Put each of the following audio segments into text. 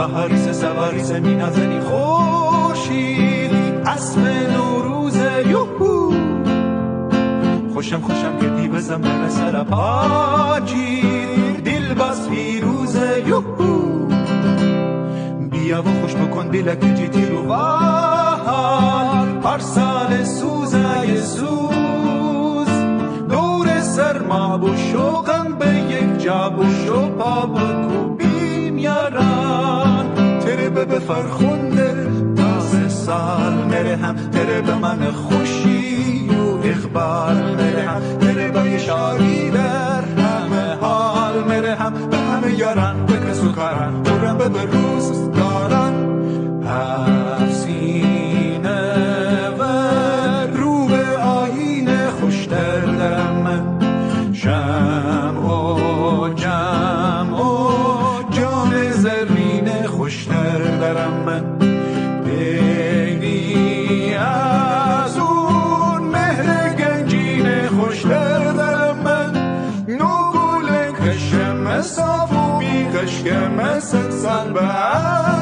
بهاریس سواریس می نزنی خورشید اسب نوروز یوهو خوشم که دیوزم بر سر پاگیر دل بس پیروز یوهو بیا و خوش بکن بلک جیتی رو وحال پرسال سوزه سوز دور سرما و شوقم به یک جاب و شپا بکوبیم یاران تره به فرخنده تازه سال میره هم تره به من خوشی و اقبال میره هم تره به شادی در همه حال میره هم به همه یاران به کس و کاران برم به روز دارن افسینه و رو به آینه خوشتر درم من شمع و جمع و جان زرین خوشتر درم من بیدی از اون مهر گنجین خوشتر درم من نگول کشم صاف و بیخشکم ست سال به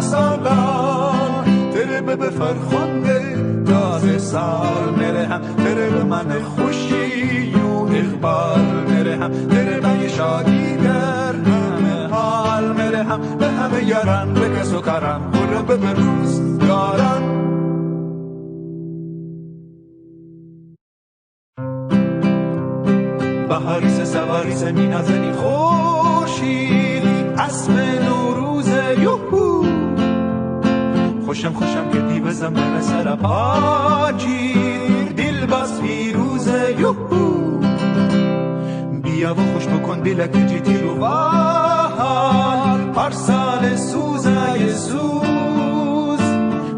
سالان تره به فرخنده تازه سال میره هم تره به من خوشی و اقبال میره هم تره به شادی در همه حال میره هم به همه یاران به کس و کاران برم به روز دارن بهاریس سواریس می نزنی خورشید اسب نوروز یوهو خوشم که دیوزم بر سر پاگیر دل بس پیروز یوهو بیا و خوش بکن بلک جیتی رو وحال پرسال سوزه سوز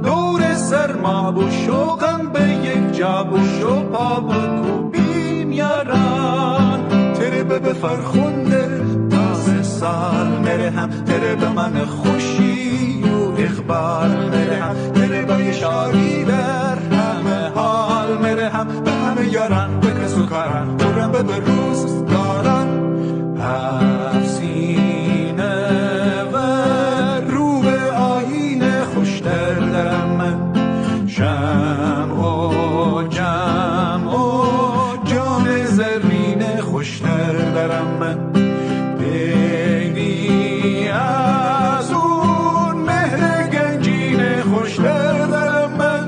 دور سرما و شوقم به یک جاب و شپا بکوبیم یاران تره به فرخنده تازه سال میره هم تره به من خوشی و اقبال میره هم تره به شادی در همه حال میره هم به همه یاران به کس و کاران برم به روز دارن افسینه و رو به آینه خوشتر درم من شمع و جمع و جان زرین خوشتر درم من بیدی از اون مهر گنجین خوشتر درم من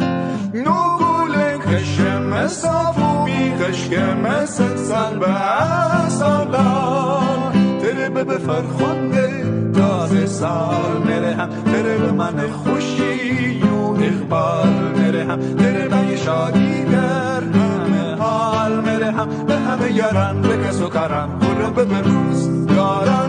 نگول کشم صاف و بیخشکم ست سال به سالان تره به فرخنده تازه سال میره هم تره به من خوشی و اقبال میره هم تره به شادی در همه حال میره هم به همه یاران به کس و کاران برم به روز دارن